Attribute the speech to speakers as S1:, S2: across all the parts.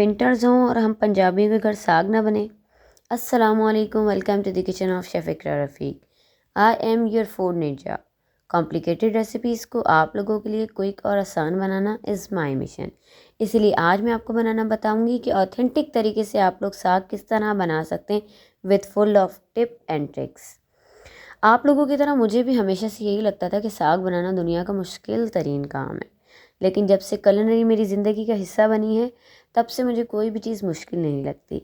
S1: Winters हों और हम पंजाबियों के घर साग ना बने। अस्सलामुअलैकुम, welcome to the kitchen of chef Iqra Rafiq. I am your food ninja. Complicated recipes को आप लोगों के लिए क्विक और आसान बनाना इज़ माई मिशन। इसलिए आज मैं आपको बनाना बताऊंगी कि ऑथेंटिक तरीके से आप लोग साग किस तरह बना सकते हैं with full of tip and tricks. आप लोगों की तरह मुझे भी हमेशा से यही लगता था कि साग बनाना दुनिया का मुश्किल तरीन काम है, लेकिन जब से कुलिनरी मेरी ज़िंदगी का हिस्सा बनी है तब से मुझे कोई भी चीज़ मुश्किल नहीं लगती।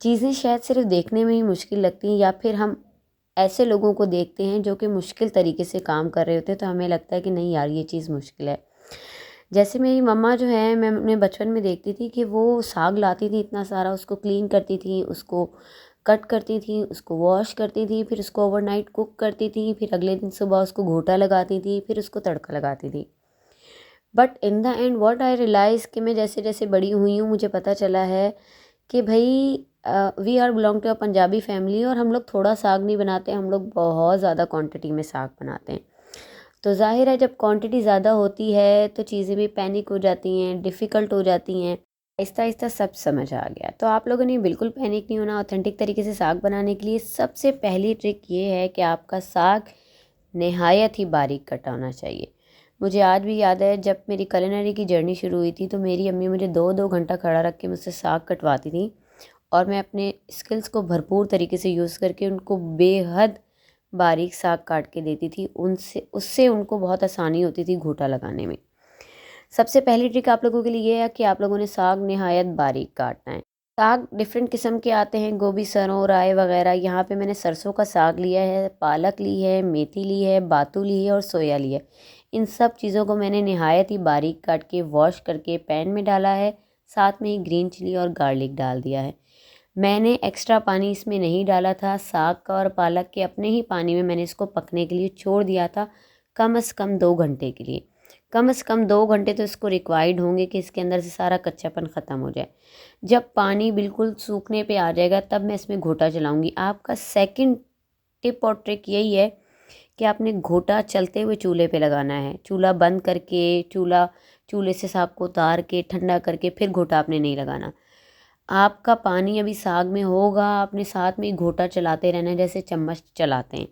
S1: चीज़ें शायद सिर्फ देखने में ही मुश्किल लगती हैं, या फिर हम ऐसे लोगों को देखते हैं जो कि मुश्किल तरीके से काम कर रहे होते हैं तो हमें लगता है कि नहीं यार ये चीज़ मुश्किल है। जैसे मेरी मम्मा जो है, मैं अपने बचपन में देखती थी कि वो साग लाती थी इतना सारा, उसको क्लीन करती थी, उसको कट करती थी, उसको वॉश करती थी, फिर उसको ओवरनाइट कुक करती थी, फिर अगले दिन सुबह उसको घोटा लगाती थी, फिर उसको तड़का लगाती थी। But in the end what I realise कि मैं जैसे जैसे बड़ी हुई हूँ मुझे पता चला है कि भाई we are belong to a Punjabi family और हम लोग थोड़ा साग नहीं बनाते, हम लोग बहुत ज़्यादा क्वांटिटी में साग बनाते हैं। तो जाहिर है जब क्वांटिटी ज़्यादा होती है तो चीज़ें भी पैनिक हो जाती हैं, डिफ़िकल्ट हो जाती हैं। आहिस्ता आहिस्ता सब समझ आ गया। तो आप लोगों ने बिल्कुल पैनिक नहीं होना। ऑथेंटिक तरीके से साग बनाने के लिए सबसे पहली ट्रिक ये है कि आपका साग नहायत ही बारीक कटा होना चाहिए। मुझे आज भी याद है जब मेरी कुलिनरी की जर्नी शुरू हुई थी तो मेरी अम्मी मुझे 2-2 घंटा खड़ा रख के मुझसे साग कटवाती थी और मैं अपने स्किल्स को भरपूर तरीके से यूज़ करके उनको बेहद बारीक साग काट के देती थी। उनसे उससे उनको बहुत आसानी होती थी घोटा लगाने में। सबसे पहली ट्रिक आप लोगों के लिए ये है कि आप लोगों ने साग निहायत बारीक काटना है। साग डिफरेंट किस्म के आते हैं, गोभी, सरों, राय वगैरह। यहाँ पे मैंने सरसों का साग लिया है, पालक ली है, मेथी ली है, बातू ली है और सोया लिया है। इन सब चीज़ों को मैंने निहायत ही बारीक काट के वॉश करके पैन में डाला है। साथ में ही ग्रीन चिली और गार्लिक डाल दिया है। मैंने एक्स्ट्रा पानी इसमें नहीं डाला था। साग का और पालक के अपने ही पानी में मैंने इसको पकने के लिए छोड़ दिया था, कम से कम 2 घंटे के लिए। कम से कम 2 घंटे तो इसको रिक्वायर्ड होंगे कि इसके अंदर से सारा कच्चापन ख़त्म हो जाए। जब पानी बिल्कुल सूखने पे आ जाएगा तब मैं इसमें घोटा चलाऊँगी। आपका सेकंड टिप और ट्रिक यही है कि आपने घोटा चलते हुए चूल्हे पे लगाना है। चूल्हा बंद करके, चूल्हे से साग को उतार के ठंडा करके फिर घोटा आपने नहीं लगाना। आपका पानी अभी साग में होगा, आपने साथ में घोटा चलाते रहना है जैसे चम्मच चलाते हैं।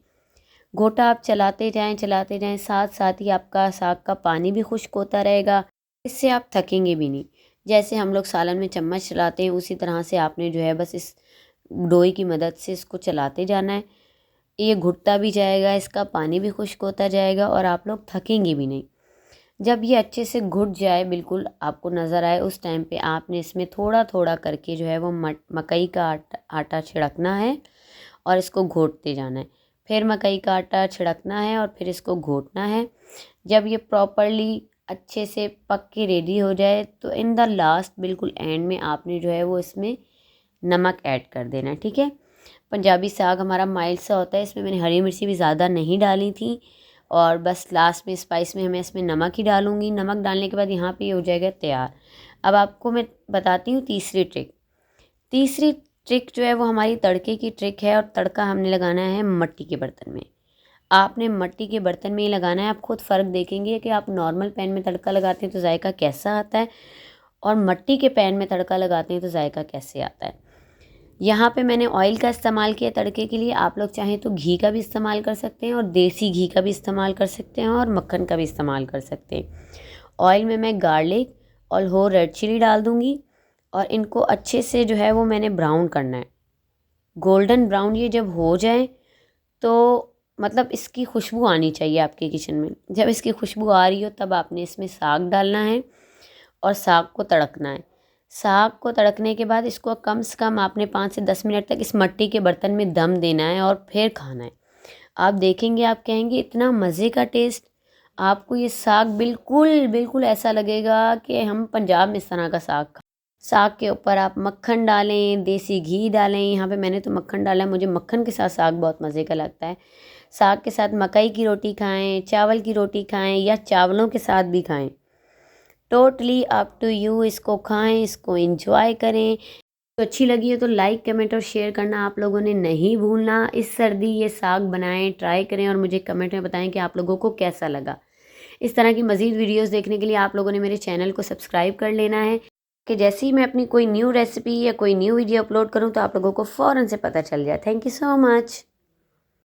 S1: घोटा आप चलाते जाएं, साथ साथ ही आपका साग का पानी भी खुश्क होता रहेगा। इससे आप थकेंगे भी नहीं। जैसे हम लोग सालन में चम्मच चलाते हैं उसी तरह से आपने जो है बस इस डोई की मदद से इसको चलाते जाना है। ये घुटता भी जाएगा, इसका पानी भी खुश्क होता जाएगा और आप लोग थकेंगे भी नहीं। जब ये अच्छे से घुट जाए, बिल्कुल आपको नज़र आए, उस टाइम पे आपने इसमें थोड़ा थोड़ा करके जो है वो मकई का आटा छिड़कना है और इसको घोटते जाना है। फिर मकई का आटा छिड़कना है और फिर इसको घोटना है। जब ये प्रॉपरली अच्छे से पक के रेडी हो जाए तो इन द लास्ट बिल्कुल एंड में आपने जो है वो इसमें नमक ऐड कर देना है। ठीक है, पंजाबी साग हमारा माइल्ड सा होता है, इसमें मैंने हरी मिर्ची भी ज़्यादा नहीं डाली थी और बस लास्ट में स्पाइस में मैं इसमें नमक ही डालूँगी। नमक डालने के बाद यहाँ पे ये हो जाएगा तैयार। अब आपको मैं बताती हूँ तीसरी ट्रिक। तीसरी ट्रिक जो है वो हमारी तड़के की ट्रिक है और तड़का हमने लगाना है मट्टी के बर्तन में। आपने मट्टी के बर्तन में ही लगाना है। आप खुद फ़र्क देखेंगे कि आप नॉर्मल पैन में तड़का लगाते हैं तो जायका कैसा आता है और मट्टी के पैन में तड़का लगाते हैं तो जायका कैसे आता है। यहाँ पे मैंने ऑयल का इस्तेमाल किया तड़के के लिए। आप लोग चाहें तो घी का भी इस्तेमाल कर सकते हैं और देसी घी का भी इस्तेमाल कर सकते हैं और मक्खन का भी इस्तेमाल कर सकते हैं। ऑयल में मैं गार्लिक और होल रेड चिली डाल दूँगी और इनको अच्छे से जो है वो मैंने ब्राउन करना है। गोल्डन ब्राउन ये जब हो जाए तो मतलब इसकी खुशबू आनी चाहिए आपके किचन में। जब इसकी खुशबू आ रही हो तब आपने इसमें साग डालना है और साग को तड़कना है। साग को तड़कने के बाद इसको कम से कम आपने 5 से 10 मिनट तक इस मट्टी के बर्तन में दम देना है और फिर खाना है। आप देखेंगे, आप कहेंगे इतना मज़े का टेस्ट। आपको ये साग बिल्कुल बिल्कुल ऐसा लगेगा कि हम पंजाब में इस तरह का साग खा। साग के ऊपर आप मक्खन डालें, देसी घी डालें। यहाँ पे मैंने तो मक्खन डाला है, मुझे मक्खन के साथ साग बहुत मज़े का लगता है। साग के साथ मकई की रोटी खाएं, चावल की रोटी खाएं या चावलों के साथ भी खाएं। Totally up to you. इसको खाएं, इसको एंजॉय करें। तो अच्छी लगी है तो लाइक, कमेंट और शेयर करना आप लोगों ने नहीं भूलना। इस सर्दी ये साग बनाएं, ट्राई करें और मुझे कमेंट में बताएं कि आप लोगों को कैसा लगा। इस तरह की मज़ीद वीडियोस देखने के लिए आप लोगों ने मेरे चैनल को सब्सक्राइब कर लेना है। कि जैसे ही मैं अपनी कोई न्यू रेसिपी या कोई न्यू वीडियो अपलोड करूँ तो आप लोगों को फ़ौरन से पता चल जाए। Thank you so much.